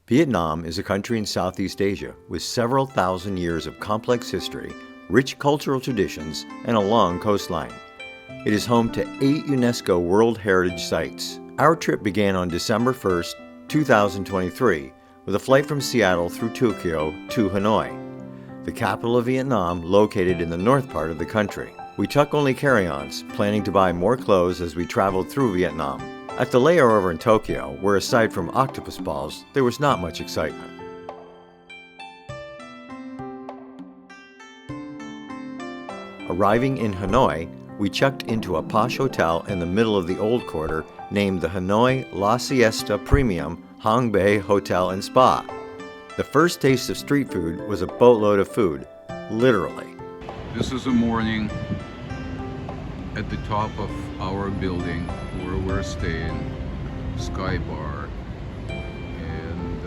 Vietnam is a country in Southeast Asia with several thousand years of complex history, rich cultural traditions, and a long coastline. It is home to 8 UNESCO World Heritage Sites. Our trip began on December 1st, 2023, with a flight from Seattle through Tokyo to Hanoi, the capital of Vietnam, located in the north part of the country. We took only carry-ons, planning to buy more clothes as we traveled through Vietnam. At the layover in Tokyo, where aside from octopus balls, there was not much excitement. Arriving in Hanoi, we checked into a posh hotel in the middle of the Old Quarter named the Hanoi La Siesta Premium Halong Bay Hotel and Spa. The first taste of street food was a boatload of food, literally. This is a morning at the top of our building where we're staying, Sky Bar, and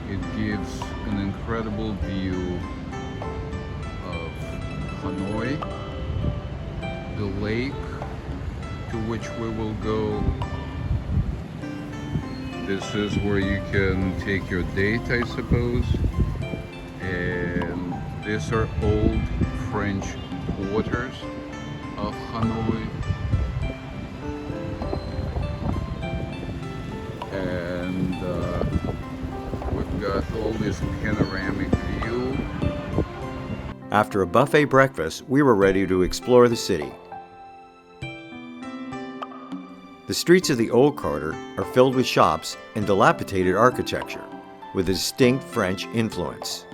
it gives an incredible view of Hanoi, the lake to which we will go. This is where you can take your date, I suppose, and these are old French quarters of Hanoi, and we've got all this panoramic view. After a buffet breakfast, we were ready to explore the city. The streets of the Old Quarter are filled with shops and dilapidated architecture, with a distinct French influence.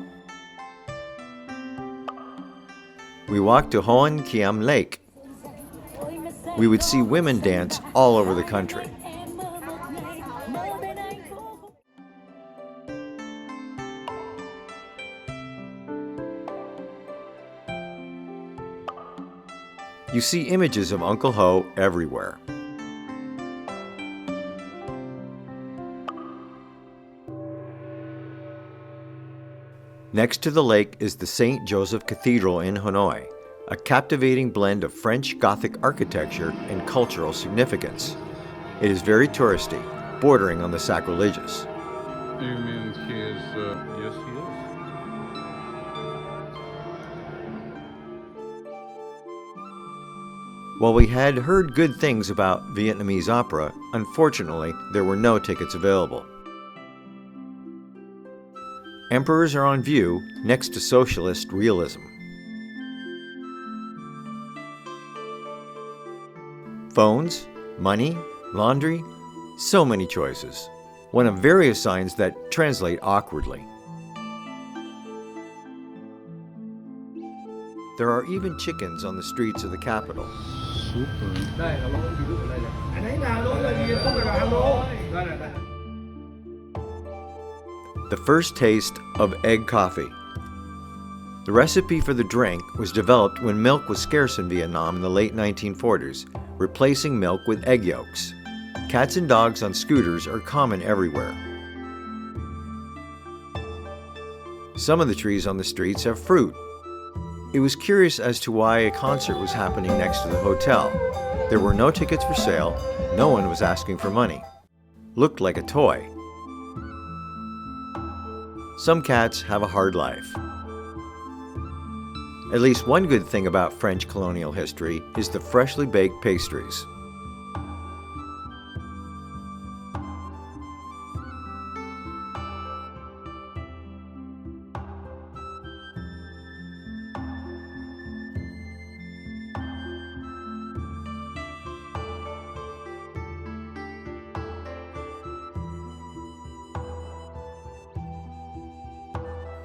We walked to Hoi An Lake. We would see women dance all over the country. You see images of Uncle Ho everywhere. Next to the lake is the St. Joseph Cathedral in Hanoi, a captivating blend of French Gothic architecture and cultural significance. It is very touristy, bordering on the sacrilegious. You mean he is, yes he is. While we had heard good things about Vietnamese opera, unfortunately there were no tickets available. Emperors are on view next to socialist realism. Phones, money, laundry, so many choices. One of various signs that translate awkwardly. There are even chickens on the streets of the capital. The first taste of egg coffee. The recipe for the drink was developed when milk was scarce in Vietnam in the late 1940s, replacing milk with egg yolks. Cats and dogs on scooters are common everywhere. Some of the trees on the streets have fruit. It was curious as to why a concert was happening next to the hotel. There were no tickets for sale, no one was asking for money. Looked like a toy. Some cats have a hard life. At least one good thing about French colonial history is the freshly baked pastries.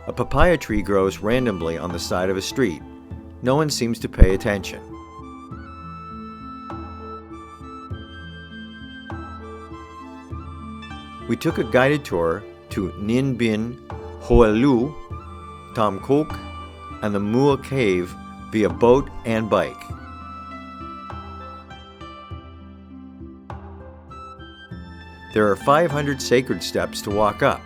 A papaya tree grows randomly on the side of a street. No one seems to pay attention. We took a guided tour to Ninh Binh, Hoa Lu, Tam Coc, and the Mua Cave via boat and bike. There are 500 sacred steps to walk up.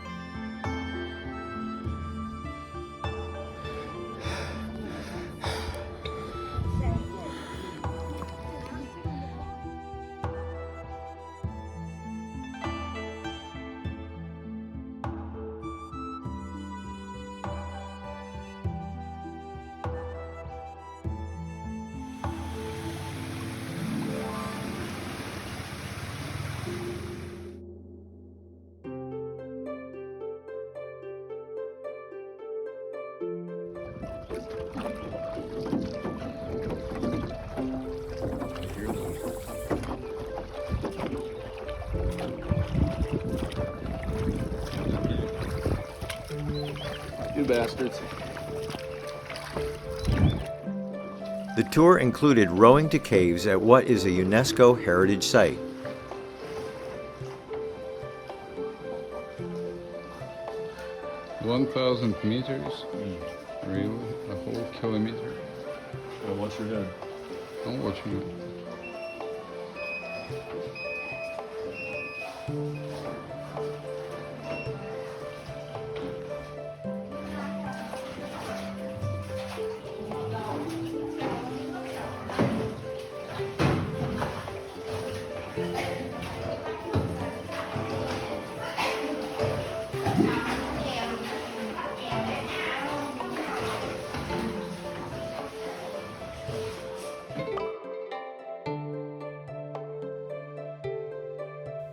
You bastards. The tour included rowing to caves at what is a UNESCO heritage site. $1,000 meters? Really? A whole kilometer? Watch your head. I'm watching it.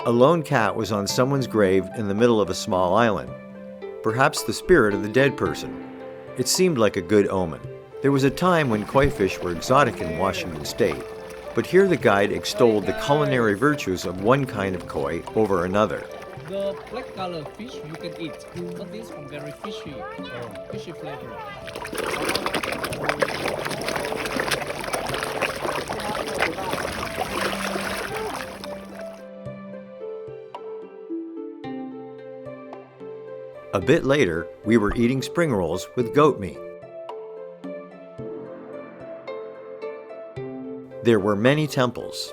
A lone cat was on someone's grave in the middle of a small island. Perhaps the spirit of the dead person. It seemed like a good omen. There was a time when koi fish were exotic in Washington state, but here the guide extolled the culinary virtues of one kind of koi over another. The black color fish you can eat, but this one very fishy, fishy flavor. A bit later, we were eating spring rolls with goat meat. There were many temples.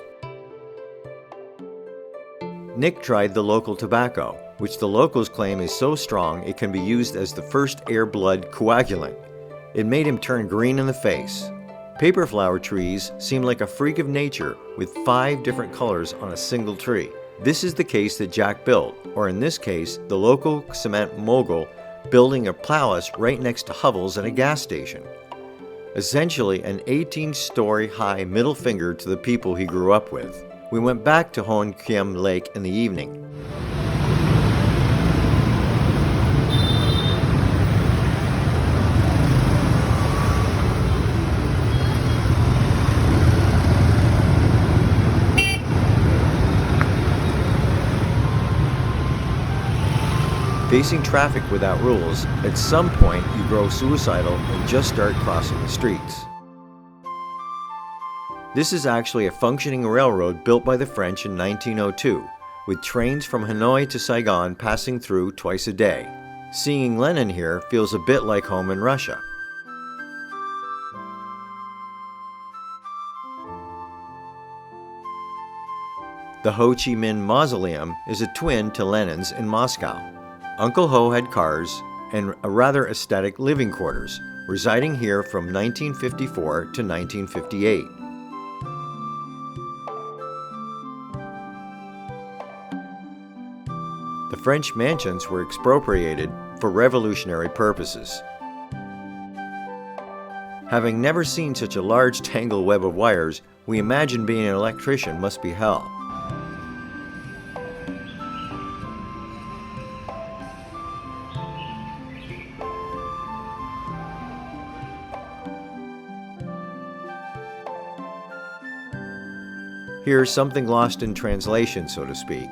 Nick tried the local tobacco, which the locals claim is so strong it can be used as the first air blood coagulant. It made him turn green in the face. Paper flower trees seem like a freak of nature with 5 different colors on a single tree. This is the case that Jack built, or in this case, the local cement mogul building a palace right next to hovels and a gas station. Essentially an 18-story high middle finger to the people he grew up with. We went back to Hoi An Lake in the evening. Facing traffic without rules, at some point you grow suicidal and just start crossing the streets. This is actually a functioning railroad built by the French in 1902, with trains from Hanoi to Saigon passing through twice a day. Seeing Lenin here feels a bit like home in Russia. The Ho Chi Minh Mausoleum is a twin to Lenin's in Moscow. Uncle Ho had cars and a rather aesthetic living quarters, residing here from 1954 to 1958. The French mansions were expropriated for revolutionary purposes. Having never seen such a large tangled web of wires, we imagine being an electrician must be hell. Here's something lost in translation, so to speak.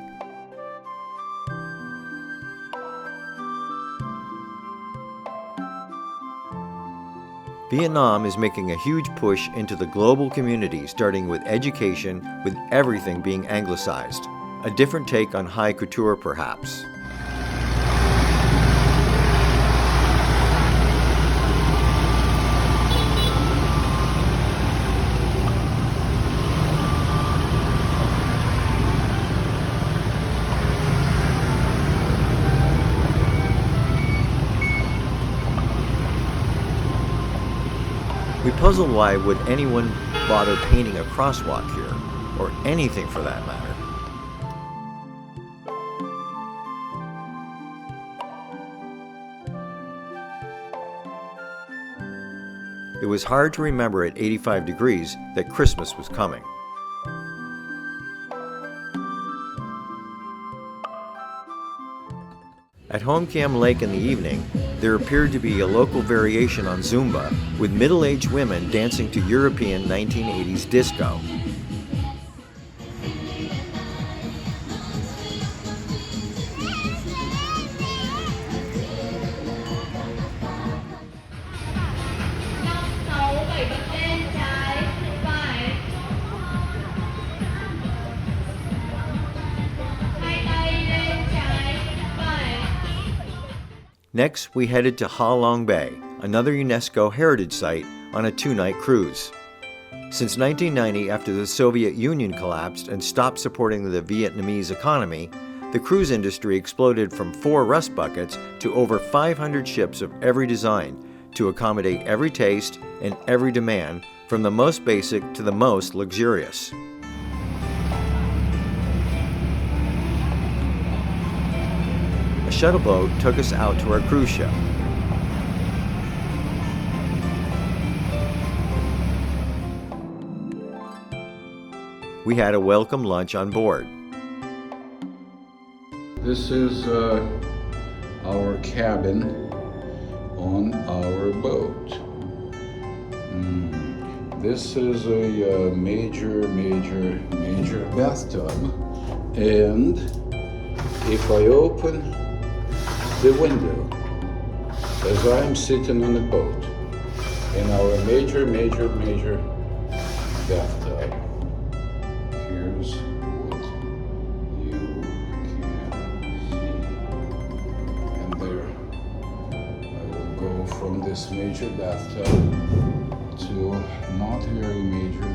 Vietnam is making a huge push into the global community, starting with education, with everything being anglicized. A different take on high couture, perhaps. We puzzle why would anyone bother painting a crosswalk here, or anything for that matter. It was hard to remember at 85 degrees that Christmas was coming. At Hoi An Lake in the evening, there appeared to be a local variation on Zumba, with middle-aged women dancing to European 1980s disco. Next, we headed to Halong Bay, another UNESCO heritage site, on a 2-night cruise. Since 1990, after the Soviet Union collapsed and stopped supporting the Vietnamese economy, the cruise industry exploded from 4 rust buckets to over 500 ships of every design to accommodate every taste and every demand, from the most basic to the most luxurious. A shuttle boat took us out to our cruise ship. We had a welcome lunch on board. This is our cabin on our boat. This is a major bathtub, and if I open the window as I'm sitting on the boat in our major bathtub, here's what you can see. And there I will go from this major bathtub to not very major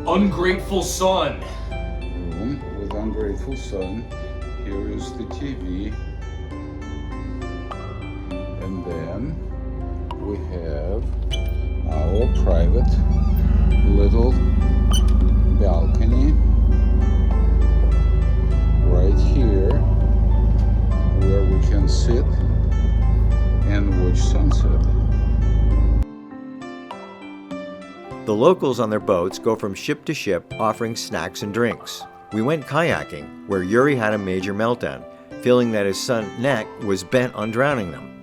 Ungrateful son. room with ungrateful son. Here is the TV, and then we have our private little balcony right here where we can sit and watch sunset. The locals on their boats go from ship to ship offering snacks and drinks. We went kayaking, where Yuri had a major meltdown, feeling that his son Nek was bent on drowning them.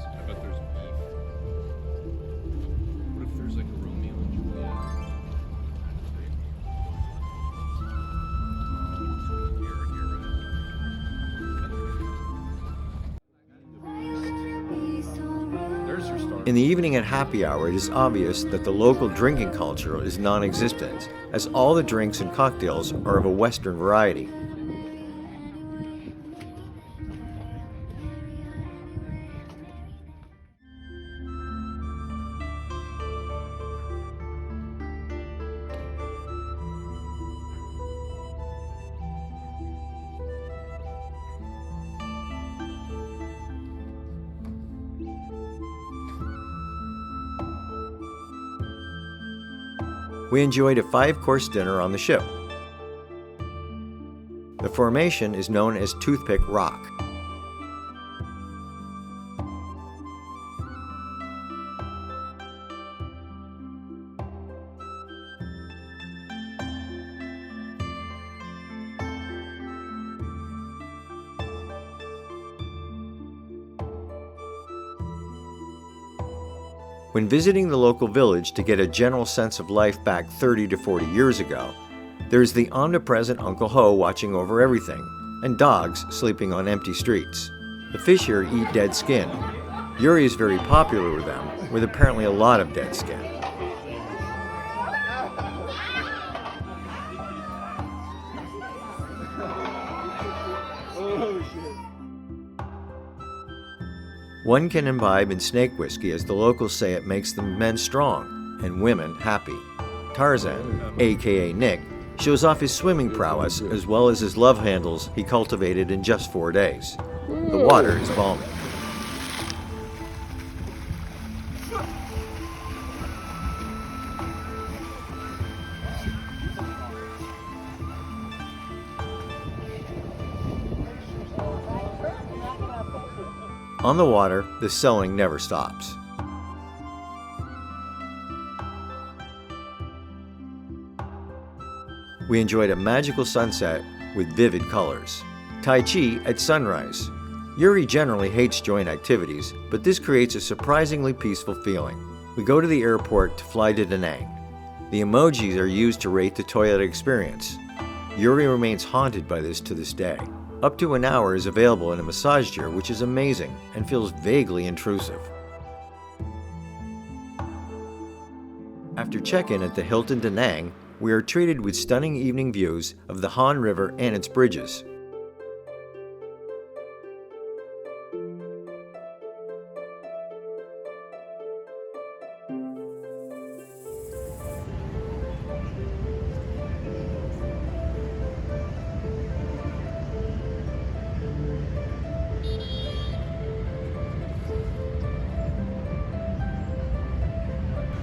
I bet there's beef. What if there's like a Romeo and Juliet? There's your star. In the evening at happy hour, it is obvious that the local drinking culture is non-existent, as all the drinks and cocktails are of a Western variety. We enjoyed a 5-course dinner on the ship. The formation is known as Toothpick Rock. When visiting the local village to get a general sense of life back 30 to 40 years ago, there is the omnipresent Uncle Ho watching over everything, and dogs sleeping on empty streets. The fish here eat dead skin. Yuri is very popular with them, with apparently a lot of dead skin. One can imbibe in snake whiskey, as the locals say it makes the men strong and women happy. Tarzan, aka Nick, shows off his swimming prowess as well as his love handles he cultivated in just 4 days. The water is balmy. On the water, the sailing never stops. We enjoyed a magical sunset with vivid colors. Tai Chi at sunrise. Yuri generally hates joint activities, but this creates a surprisingly peaceful feeling. We go to the airport to fly to Da Nang. The emojis are used to rate the toilet experience. Yuri remains haunted by this to this day. Up to an hour is available in a massage chair, which is amazing and feels vaguely intrusive. After check-in at the Hilton Da Nang, we are treated with stunning evening views of the Han River and its bridges.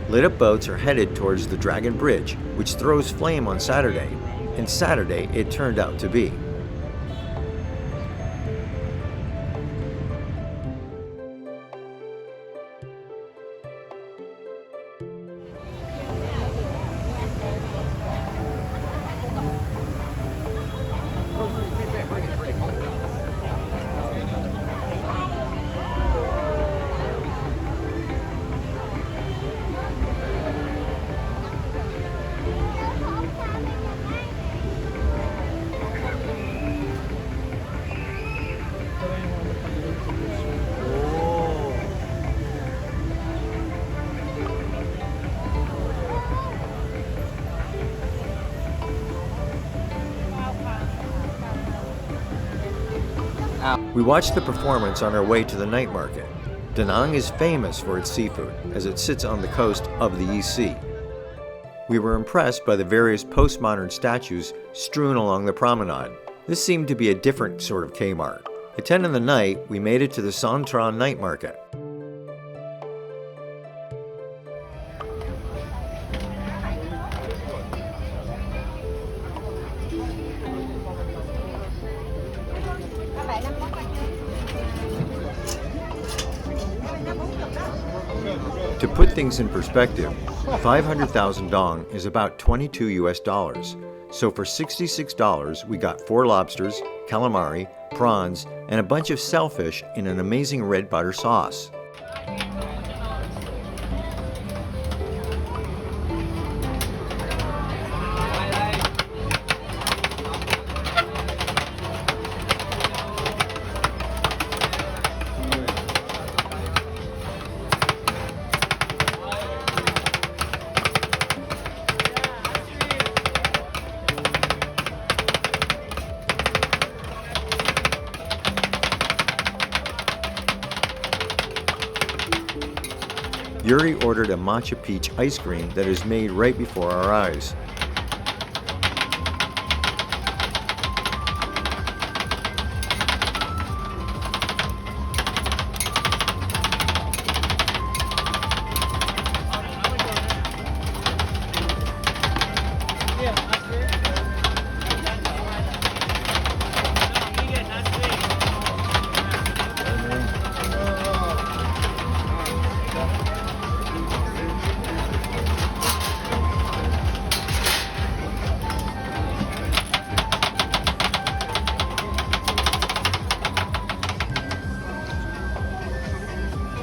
Lit-up boats are headed towards the Dragon Bridge, which throws flame on Saturday, and Saturday it turned out to be. We watched the performance on our way to the night market. Da Nang is famous for its seafood, as it sits on the coast of the East Sea. We were impressed by the various postmodern statues strewn along the promenade. This seemed to be a different sort of Kmart. At 10 in the night, we made it to the Santron night market. To put things in perspective, 500,000 dong is about 22 US dollars. So for $66, we got 4 lobsters, calamari, prawns, and a bunch of shellfish in an amazing red butter sauce. Yuri ordered a matcha peach ice cream that is made right before our eyes.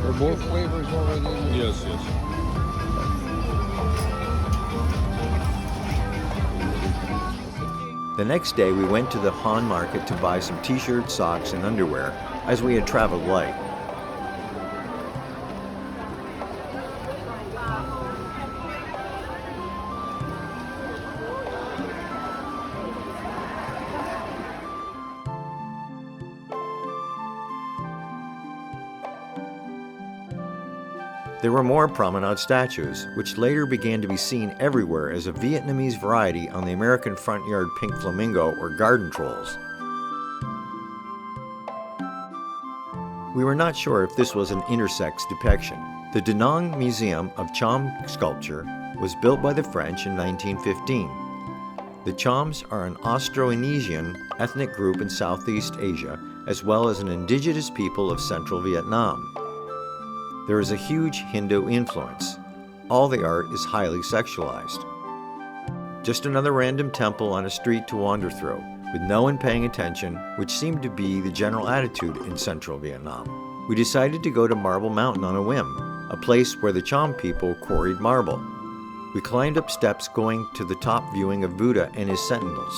Are both flavors already in? Yes, yes. The next day we went to the Han market to buy some t-shirts, socks, and underwear, as we had traveled light. There were more promenade statues, which later began to be seen everywhere as a Vietnamese variety on the American front yard pink flamingo or garden trolls. We were not sure if this was an intersex depiction. The Da Nang Museum of Cham Sculpture was built by the French in 1915. The Chams are an Austronesian ethnic group in Southeast Asia, as well as an indigenous people of central Vietnam. There is a huge Hindu influence. All the art is highly sexualized. Just another random temple on a street to wander through, with no one paying attention, which seemed to be the general attitude in central Vietnam. We decided to go to Marble Mountain on a whim, a place where the Cham people quarried marble. We climbed up steps going to the top viewing of Buddha and his sentinels.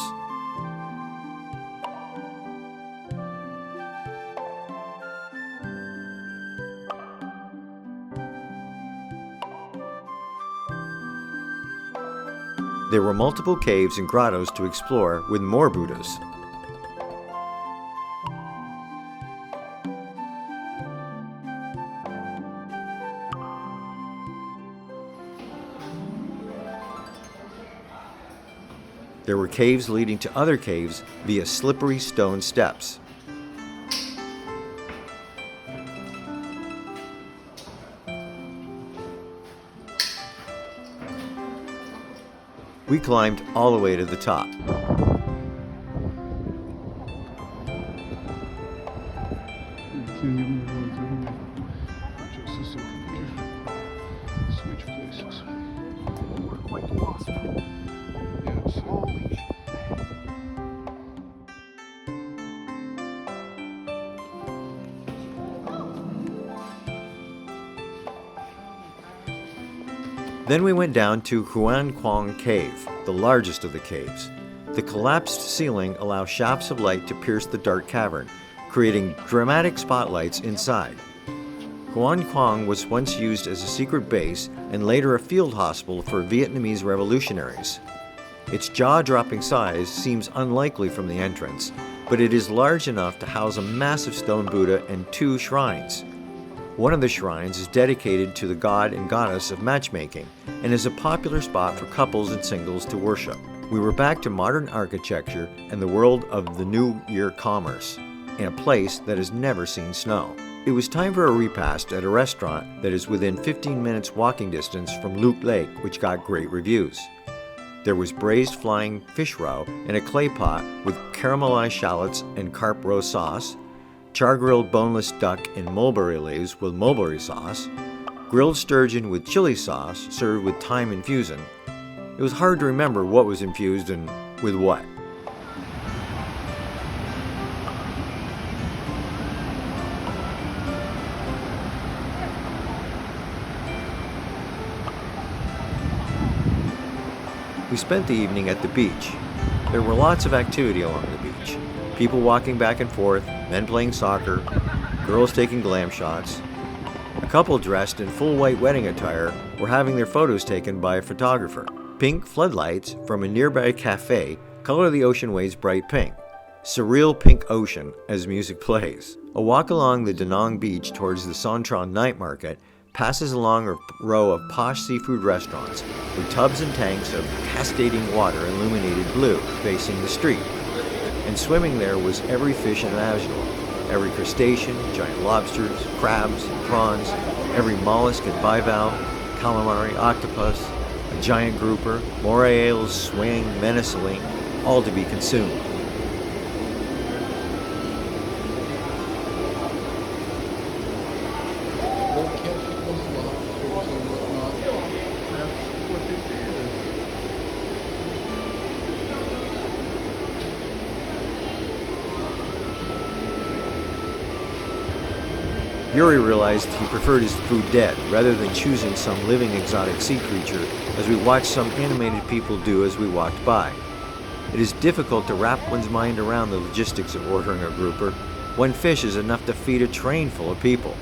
There were multiple caves and grottos to explore with more Buddhas. There were caves leading to other caves via slippery stone steps. We climbed all the way to the top. Switch places. We're quite lost. Yes. Holy Then we went down to Huan Quang Cave, the largest of the caves. The collapsed ceiling allows shafts of light to pierce the dark cavern, creating dramatic spotlights inside. Huan Quang was once used as a secret base and later a field hospital for Vietnamese revolutionaries. Its jaw-dropping size seems unlikely from the entrance, but it is large enough to house a massive stone Buddha and 2 shrines. One of the shrines is dedicated to the god and goddess of matchmaking and is a popular spot for couples and singles to worship. We were back to modern architecture and the world of the New Year commerce, in a place that has never seen snow. It was time for a repast at a restaurant that is within 15 minutes walking distance from Luke Lake, which got great reviews. There was braised flying fish roe in a clay pot with caramelized shallots and carp roe sauce, char-grilled boneless duck in mulberry leaves with mulberry sauce, grilled sturgeon with chili sauce served with thyme infusion. It was hard to remember what was infused and with what. We spent the evening at the beach. There were lots of activity along the beach. People walking back and forth, men playing soccer, girls taking glam shots. A couple dressed in full white wedding attire were having their photos taken by a photographer. Pink floodlights from a nearby cafe color the ocean waves bright pink. Surreal pink ocean as music plays. A walk along the Da Nang beach towards the Sontron night market passes along a row of posh seafood restaurants with tubs and tanks of cascading water illuminated blue facing the street. And swimming there was every fish imaginable, every crustacean, giant lobsters, crabs, and prawns, every mollusk and bivalve, calamari, octopus, a giant grouper, moray ales swaying menacingly, all to be consumed. Yuri realized he preferred his food dead, rather than choosing some living exotic sea creature, as we watched some animated people do as we walked by. It is difficult to wrap one's mind around the logistics of ordering a grouper. One fish is enough to feed a train full of people.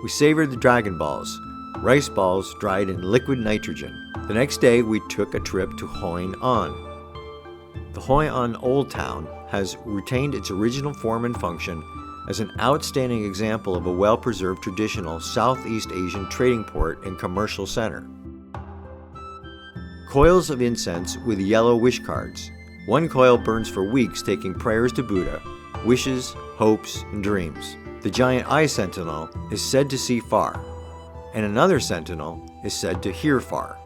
We savored the dragon balls, rice balls dried in liquid nitrogen. The next day, we took a trip to Hoi An. The Hoi An Old Town has retained its original form and function as an outstanding example of a well-preserved traditional Southeast Asian trading port and commercial center. Coils of incense with yellow wish cards. One coil burns for weeks, taking prayers to Buddha, wishes, hopes, and dreams. The giant eye sentinel is said to see far, and another sentinel is said to hear far.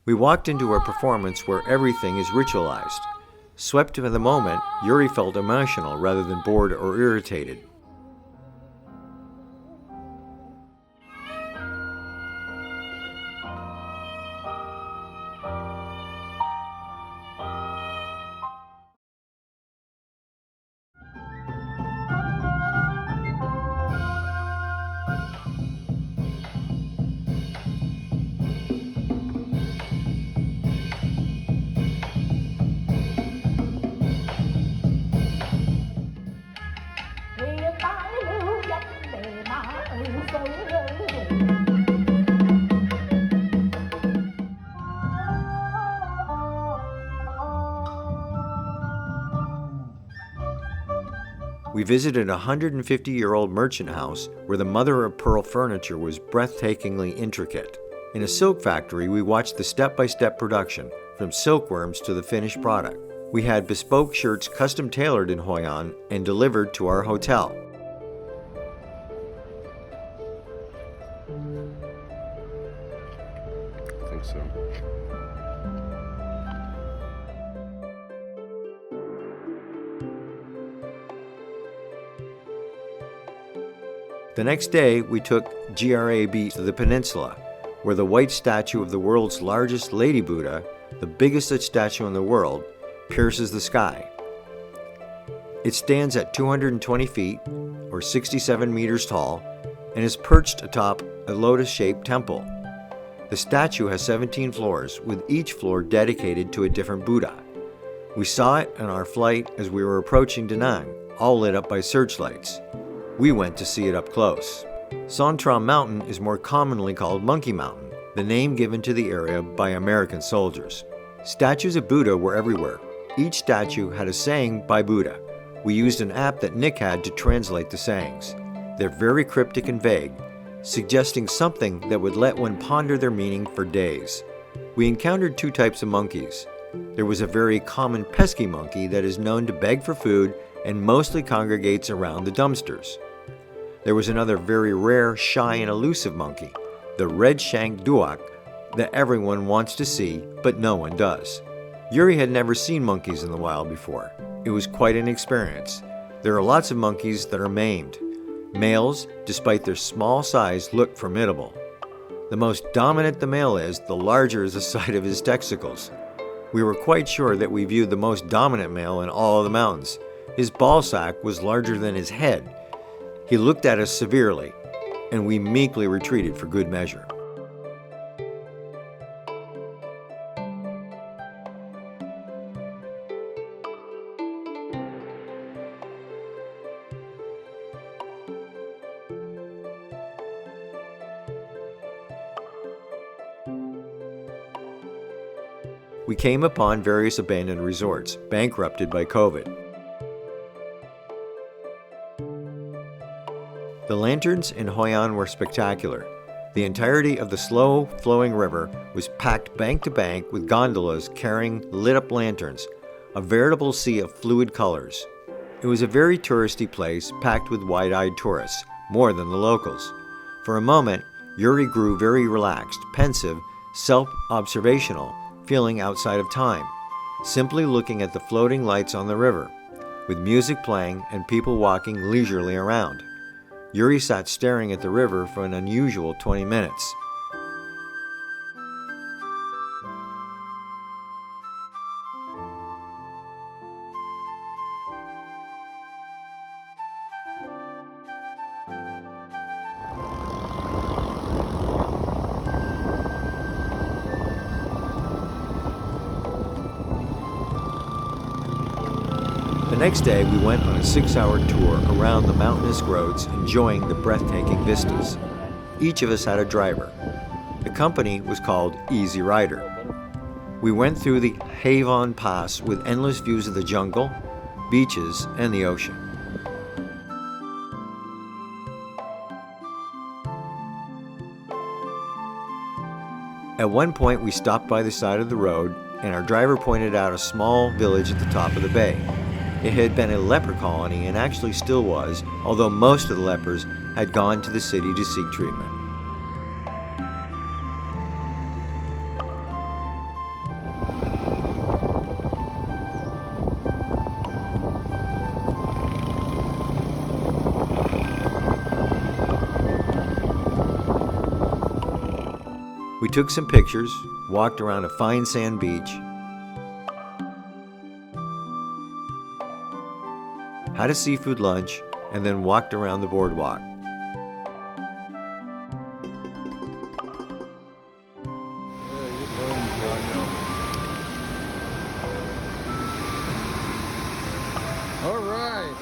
We walked into a performance where everything is ritualized. Swept by the moment, Yuri felt emotional rather than bored or irritated. We visited a 150-year-old merchant house where the mother-of-pearl furniture was breathtakingly intricate. In a silk factory, we watched the step-by-step production, from silkworms to the finished product. We had bespoke shirts custom-tailored in Hoi An and delivered to our hotel. I think so. The next day, we took GRAB to the peninsula, where the white statue of the world's largest Lady Buddha, the biggest such statue in the world, pierces the sky. It stands at 220 feet, or 67 meters tall, and is perched atop a lotus-shaped temple. The statue has 17 floors, with each floor dedicated to a different Buddha. We saw it on our flight as we were approaching Da Nang, all lit up by searchlights. We went to see it up close. Son Tra Mountain is more commonly called Monkey Mountain, the name given to the area by American soldiers. Statues of Buddha were everywhere. Each statue had a saying by Buddha. We used an app that Nick had to translate the sayings. They're very cryptic and vague, suggesting something that would let one ponder their meaning for days. We encountered two types of monkeys. There was a very common pesky monkey that is known to beg for food and mostly congregates around the dumpsters. There was another very rare, shy, and elusive monkey, the red-shanked duak, that everyone wants to see, but no one does. Yuri had never seen monkeys in the wild before. It was quite an experience. There are lots of monkeys that are maimed. Males, despite their small size, look formidable. The most dominant the male is, the larger is the size of his testicles. We were quite sure that we viewed the most dominant male in all of the mountains. His ball sack was larger than his head. He looked at us severely, and we meekly retreated for good measure. We came upon various abandoned resorts, bankrupted by COVID. The lanterns in Hoi An were spectacular. The entirety of the slow-flowing river was packed bank to bank with gondolas carrying lit-up lanterns, a veritable sea of fluid colors. It was a very touristy place, packed with wide-eyed tourists, more than the locals. For a moment, Yuri grew very relaxed, pensive, self-observational, feeling outside of time, simply looking at the floating lights on the river, with music playing and people walking leisurely around. Yuri sat staring at the river for an unusual 20 minutes. The next day, we went on a 6-hour tour around the mountainous roads, enjoying the breathtaking vistas. Each of us had a driver. The company was called Easy Rider. We went through the Hoi Pass with endless views of the jungle, beaches, and the ocean. At one point, we stopped by the side of the road, and our driver pointed out a small village at the top of the bay. It had been a leper colony and actually still was, although most of the lepers had gone to the city to seek treatment. We took some pictures, walked around a fine sand beach, had a seafood lunch, and then walked around the boardwalk. All right.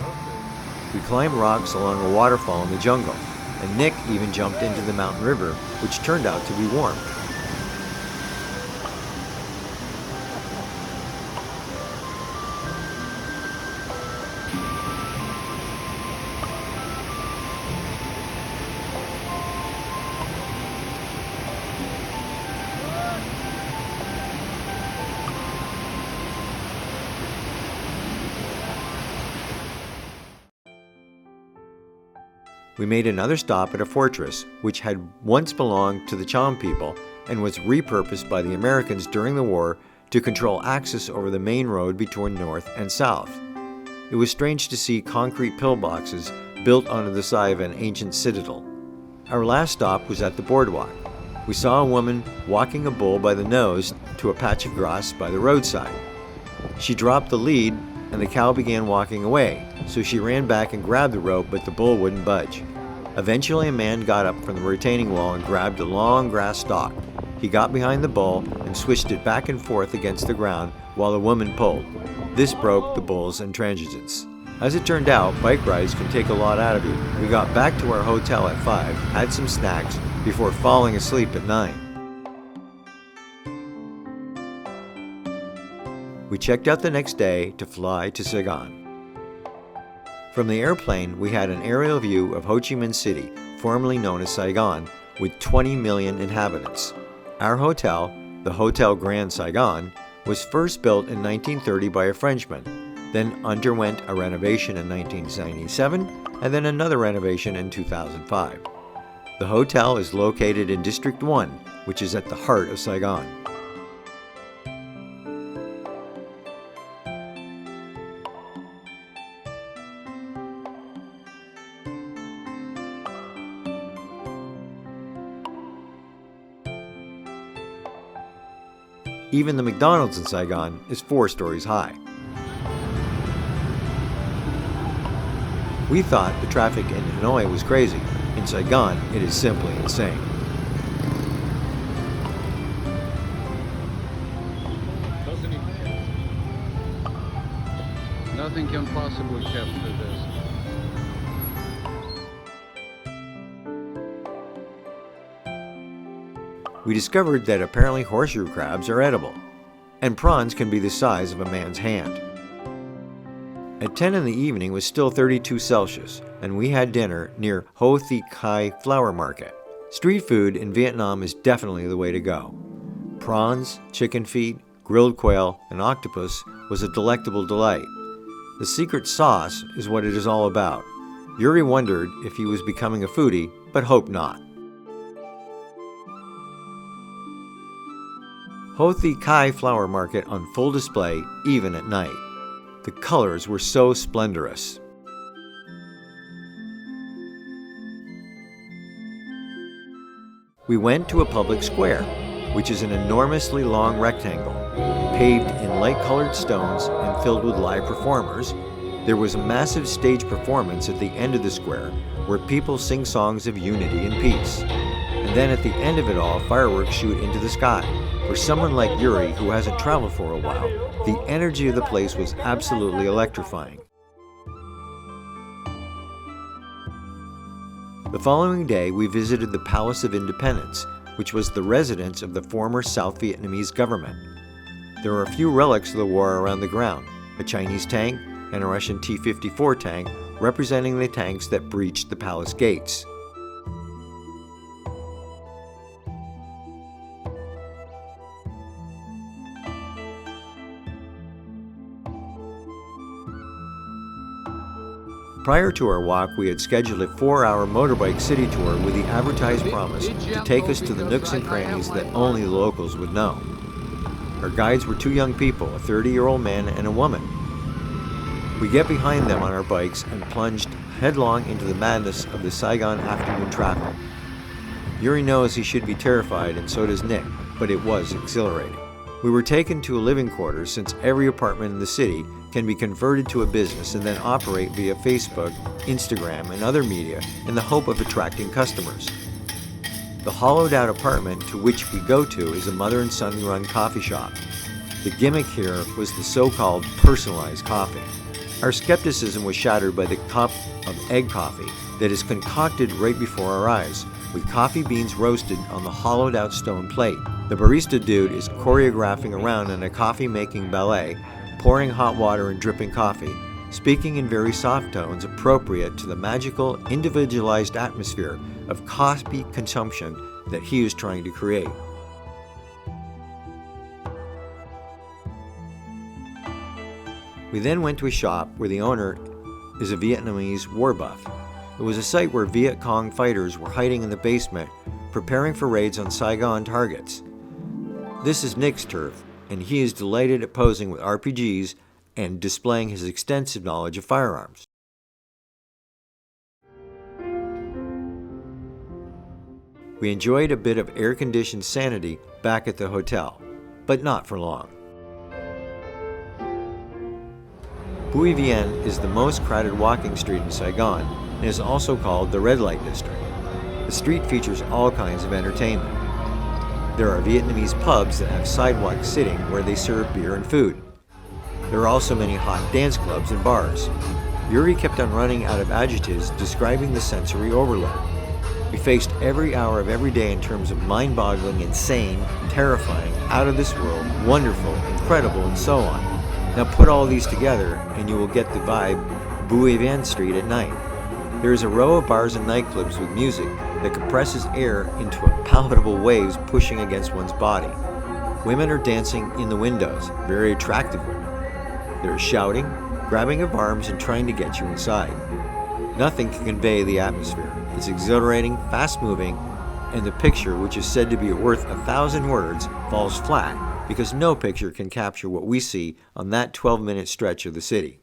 We climbed rocks along a waterfall in the jungle and Nick even jumped into the mountain river, which turned out to be warm. We made another stop at a fortress which had once belonged to the Cham people and was repurposed by the Americans during the war to control access over the main road between north and south. It was strange to see concrete pillboxes built onto the side of an ancient citadel. Our last stop was at the boardwalk. We saw a woman walking a bull by the nose to a patch of grass by the roadside. She dropped the lead and the cow began walking away, so she ran back and grabbed the rope, but the bull wouldn't budge. Eventually, a man got up from the retaining wall and grabbed a long grass stalk. He got behind the bull and switched it back and forth against the ground while the woman pulled. This broke the bull's intransigence. As it turned out, bike rides can take a lot out of you. We got back to our hotel at 5, had some snacks, before falling asleep at 9. We checked out the next day to fly to Saigon. From the airplane, we had an aerial view of Ho Chi Minh City, formerly known as Saigon, with 20 million inhabitants. Our hotel, the Hotel Grand Saigon, was first built in 1930 by a Frenchman, then underwent a renovation in 1997, and then another renovation in 2005. The hotel is located in District 1, which is at the heart of Saigon. Even the McDonald's in Saigon is 4 stories high. We thought the traffic in Hanoi was crazy. In Saigon, it is simply insane. Doesn't even count. Nothing can possibly capture this. We discovered that apparently horseshoe crabs are edible, and prawns can be the size of a man's hand. At 10 in the evening it was still 32 Celsius, and we had dinner near Ho Thi Khai Flower Market. Street food in Vietnam is definitely the way to go. Prawns, chicken feet, grilled quail, and octopus was a delectable delight. The secret sauce is what it is all about. Yuri wondered if he was becoming a foodie, but hoped not. Ho Thi Khai Flower Market on full display even at night. The colors were so splendorous. We went to a public square, which is an enormously long rectangle, paved in light-colored stones and filled with live performers. There was a massive stage performance at the end of the square where people sing songs of unity and peace. And then at the end of it all, fireworks shoot into the sky. For someone like Yuri, who hasn't traveled for a while, the energy of the place was absolutely electrifying. The following day, we visited the Palace of Independence, which was the residence of the former South Vietnamese government. There are a few relics of the war around the ground, a Chinese tank and a Russian T-54 tank representing the tanks that breached the palace gates. Prior to our walk, we had scheduled a 4-hour motorbike city tour with the advertised promise to take us to the nooks and crannies that only the locals would know. Our guides were 2 young people, a 30-year-old man and a woman. We get behind them on our bikes and plunged headlong into the madness of the Saigon afternoon traffic. Yuri knows he should be terrified, and so does Nick, but it was exhilarating. We were taken to a living quarters since every apartment in the city can be converted to a business and then operate via Facebook, Instagram, and other media in the hope of attracting customers. The hollowed-out apartment to which we go to is a mother and son-run coffee shop. The gimmick here was the so-called personalized coffee. Our skepticism was shattered by the cup of egg coffee, that is concocted right before our eyes, with coffee beans roasted on the hollowed out stone plate. The barista dude is choreographing around in a coffee making ballet, pouring hot water and dripping coffee, speaking in very soft tones appropriate to the magical, individualized atmosphere of coffee consumption that he is trying to create. We then went to a shop where the owner is a Vietnamese war buff. It was a site where Viet Cong fighters were hiding in the basement, preparing for raids on Saigon targets. This is Nick's turf, and he is delighted at posing with RPGs and displaying his extensive knowledge of firearms. We enjoyed a bit of air-conditioned sanity back at the hotel, but not for long. Bui Vien is the most crowded walking street in Saigon and is also called the Red Light District. The street features all kinds of entertainment. There are Vietnamese pubs that have sidewalk sitting where they serve beer and food. There are also many hot dance clubs and bars. Yuri kept on running out of adjectives describing the sensory overload. We faced every hour of every day in terms of mind-boggling, insane, terrifying, out of this world, wonderful, incredible, and so on. Now put all these together and you will get the vibe Bui Vien Street at night. There is a row of bars and nightclubs with music that compresses air into palatable waves pushing against one's body. Women are dancing in the windows, very attractive women. There is shouting, grabbing of arms, and trying to get you inside. Nothing can convey the atmosphere. It's exhilarating, fast-moving, and the picture, which is said to be worth 1,000 words, falls flat because no picture can capture what we see on that 12-minute stretch of the city.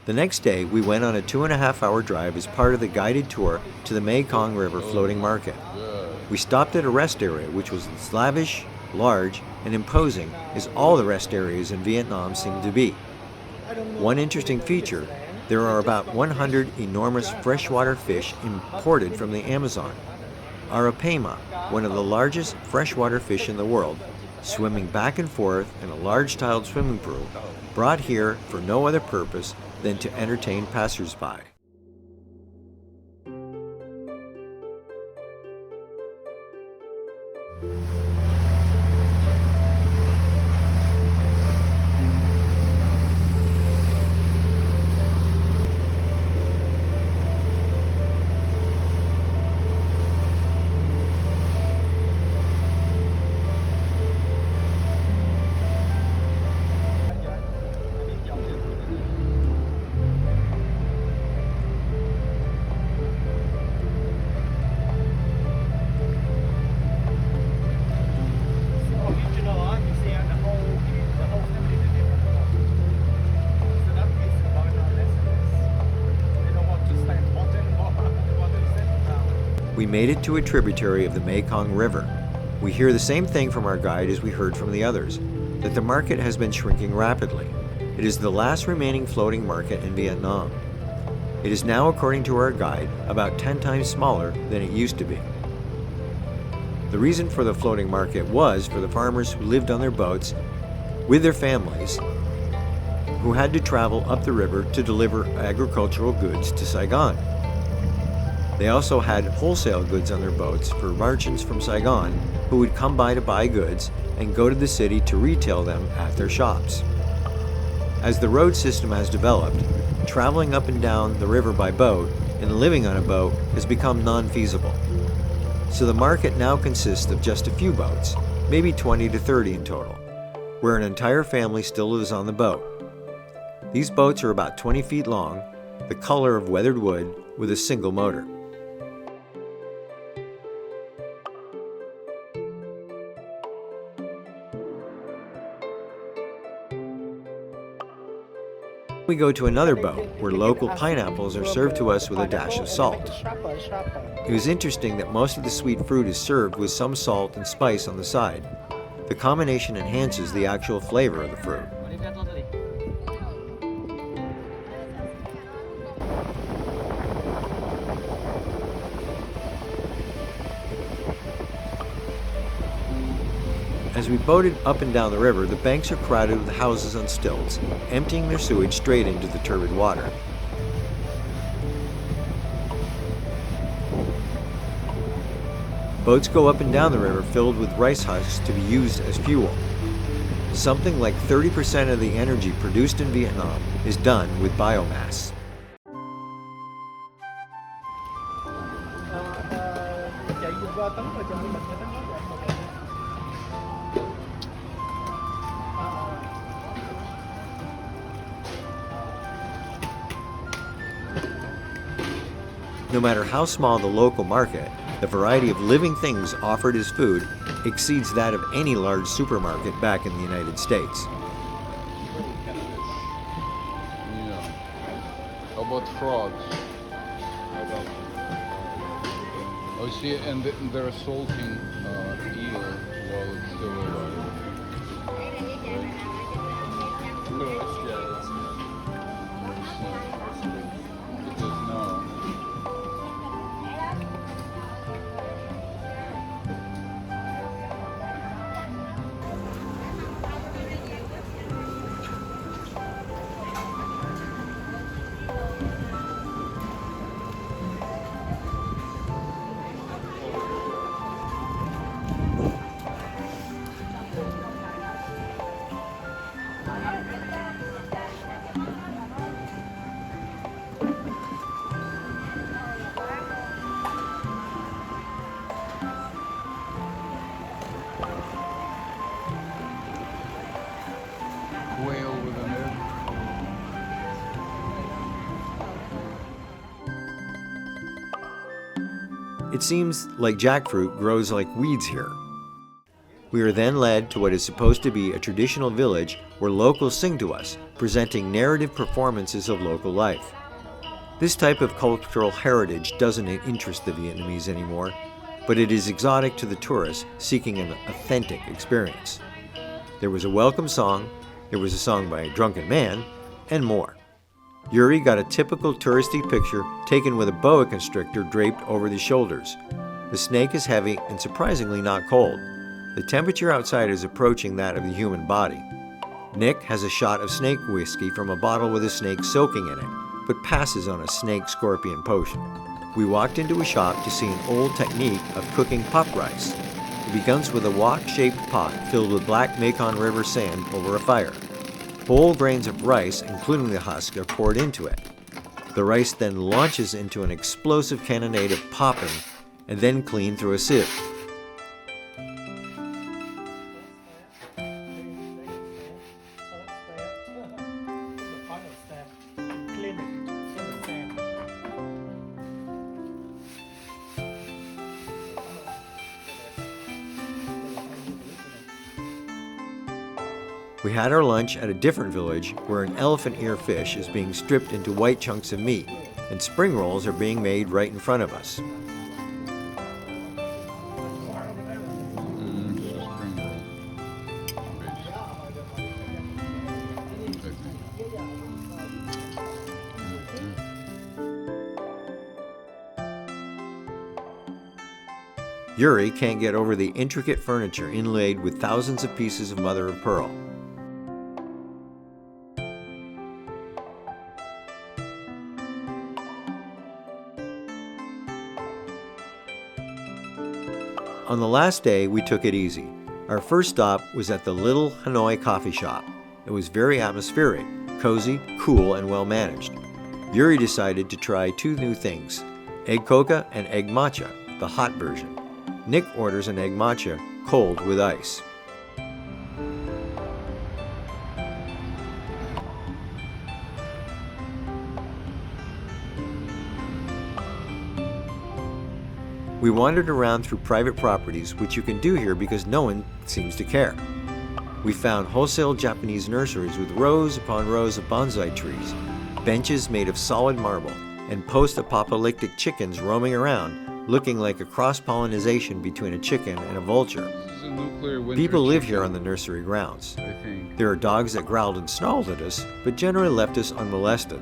The next day, we went on a 2.5-hour drive as part of the guided tour to the Mekong River Floating Market. We stopped at a rest area which was as lavish, large, and imposing as all the rest areas in Vietnam seem to be. One interesting feature, there are about 100 enormous freshwater fish imported from the Amazon. Arapaima, one of the largest freshwater fish in the world, swimming back and forth in a large tiled swimming pool, brought here for no other purpose than to entertain passers-by. We made it to a tributary of the Mekong River. We hear the same thing from our guide as we heard from the others, that the market has been shrinking rapidly. It is the last remaining floating market in Vietnam. It is now, according to our guide, about 10 times smaller than it used to be. The reason for the floating market was for the farmers who lived on their boats with their families, who had to travel up the river to deliver agricultural goods to Saigon. They also had wholesale goods on their boats for merchants from Saigon who would come by to buy goods and go to the city to retail them at their shops. As the road system has developed, traveling up and down the river by boat and living on a boat has become non-feasible. So the market now consists of just a few boats, maybe 20 to 30 in total, where an entire family still lives on the boat. These boats are about 20 feet long, the color of weathered wood, with a single motor. We go to another boat where local pineapples are served to us with a dash of salt. It was interesting that most of the sweet fruit is served with some salt and spice on the side. The combination enhances the actual flavor of the fruit. As we boated up and down the river, the banks are crowded with houses on stilts, emptying their sewage straight into the turbid water. Boats go up and down the river filled with rice husks to be used as fuel. Something like 30% of the energy produced in Vietnam is done with biomass. No matter how small the local market, the variety of living things offered as food exceeds that of any large supermarket back in the United States. Yeah. How about frogs? Oh, see, and they're salting eel while it's still alive. It is now. Whale with an egg. It seems like jackfruit grows like weeds here. We are then led to what is supposed to be a traditional village where locals sing to us, presenting narrative performances of local life. This type of cultural heritage doesn't interest the Vietnamese anymore, but it is exotic to the tourists seeking an authentic experience. There was a welcome song, there was a song by a drunken man, and more. Yuri got a typical touristy picture taken with a boa constrictor draped over the shoulders. The snake is heavy and surprisingly not cold. The temperature outside is approaching that of the human body. Nick has a shot of snake whiskey from a bottle with a snake soaking in it, but passes on a snake scorpion potion. We walked into a shop to see an old technique of cooking pop rice. It begins with a wok-shaped pot filled with black Mekong River sand over a fire. Whole grains of rice, including the husk, are poured into it. The rice then launches into an explosive cannonade of popping and then cleaned through a sieve. We had our lunch at a different village where an elephant ear fish is being stripped into white chunks of meat, and spring rolls are being made right in front of us. Yuri can't get over the intricate furniture inlaid with thousands of pieces of mother of pearl. On the last day, we took it easy. Our first stop was at the Little Hanoi coffee shop. It was very atmospheric, cozy, cool, and well managed. Yuri decided to try two new things, egg coca and egg matcha, the hot version. Nick orders an egg matcha, cold with ice. We wandered around through private properties, which you can do here because no one seems to care. We found wholesale Japanese nurseries with rows upon rows of bonsai trees, benches made of solid marble, and post-apocalyptic chickens roaming around, looking like a cross-pollination between a chicken and a vulture. This is a nuclear winter People live chicken, here on the nursery grounds. I think. There are dogs that growled and snarled at us, but generally left us unmolested.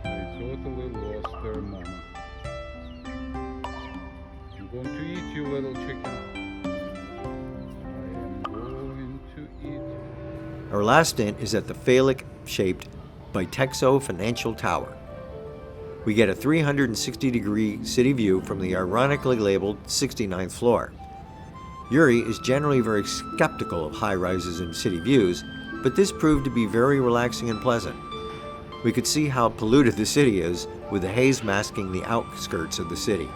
I totally lost their mama. I'm going to eat you, little chicken. I am going to eat you. Our last stint is at the phallic-shaped Bitexo Financial Tower. We get a 360-degree city view from the ironically labeled 69th floor. Yuri is generally very skeptical of high-rises and city views, but this proved to be very relaxing and pleasant. We could see how polluted the city is, with the haze masking the outskirts of the city.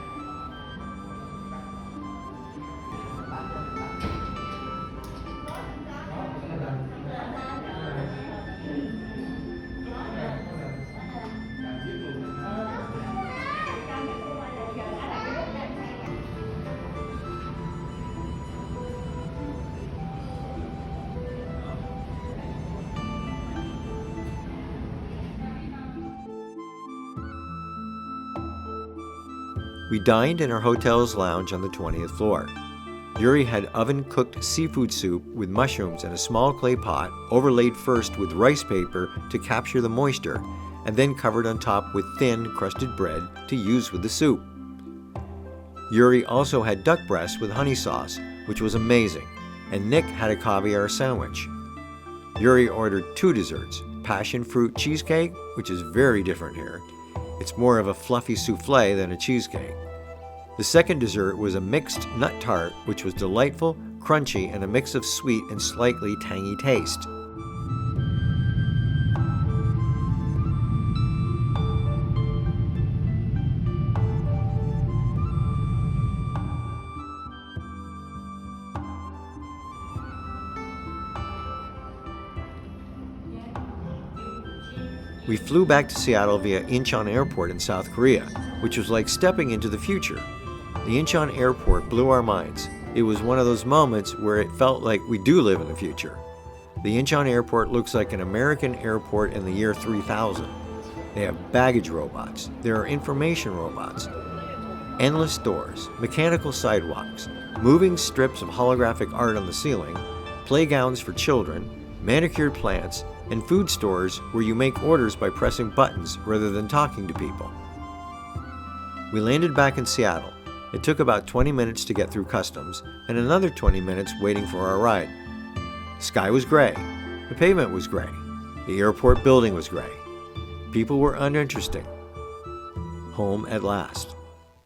We dined in our hotel's lounge on the 20th floor. Yuri had oven-cooked seafood soup with mushrooms in a small clay pot, overlaid first with rice paper to capture the moisture, and then covered on top with thin, crusted bread to use with the soup. Yuri also had duck breast with honey sauce, which was amazing, and Nick had a caviar sandwich. Yuri ordered 2 desserts, passion fruit cheesecake, which is very different here. It's more of a fluffy souffle than a cheesecake. The second dessert was a mixed nut tart, which was delightful, crunchy, and a mix of sweet and slightly tangy taste. We flew back to Seattle via Incheon Airport in South Korea, which was like stepping into the future. The Incheon Airport blew our minds. It was one of those moments where it felt like we do live in the future. The Incheon Airport looks like an American airport in the year 3000. They have baggage robots. There are information robots. Endless doors, mechanical sidewalks, moving strips of holographic art on the ceiling, playgrounds for children, manicured plants, and food stores where you make orders by pressing buttons rather than talking to people. We landed back in Seattle. It took about 20 minutes to get through customs and another 20 minutes waiting for our ride. The sky was gray. The pavement was gray. The airport building was gray. People were uninteresting. Home at last.